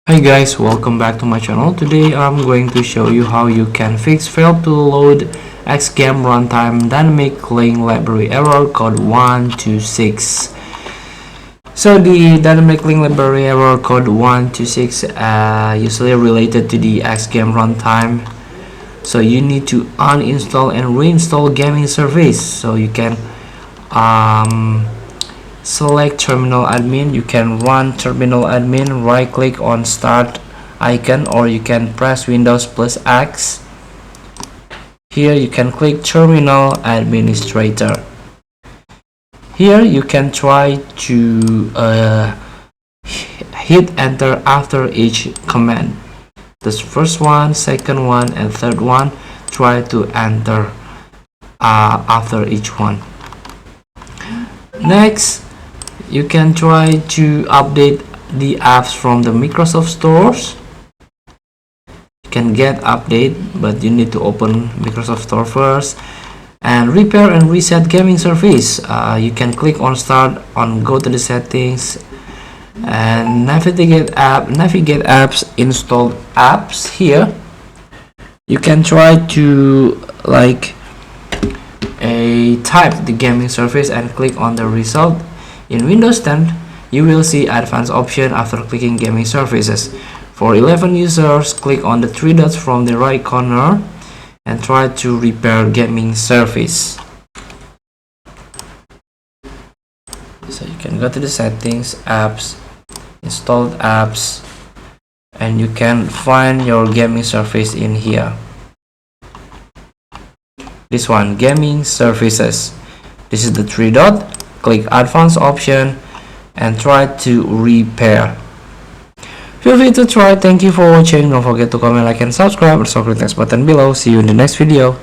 Hi guys, welcome back to my channel. Today I'm going to show you how you can fix failed to load xgameruntime dynamic link library error code 126. So the dynamic link library error code 126 usually related to the xgameruntime. So you need to uninstall and reinstall gaming service. So you can select terminal admin. You can run terminal admin, right click on start icon, or you can press Windows plus X. Here you can click terminal administrator. Here you can try to hit enter after each command. This first one, second one, and third one, try to enter after each one. Next, you can try to update the apps from the Microsoft stores. You can get update, but you need to open Microsoft Store first. And repair and reset gaming service. You can click on start, on go to the settings, and navigate apps, install apps. Here you can try to type the gaming service and click on the result. In Windows 10, you will see advanced option after clicking gaming services. For 11 users, click on the three dots from the right corner and try to repair gaming service. So you can go to the settings, apps, installed apps, and you can find your gaming service in here. This one, gaming services. This is the three dot. Click advanced option and try to repair. Feel free to try. Thank you for watching. Don't forget to comment, like, and subscribe. Also click the next button below. See you in the next video.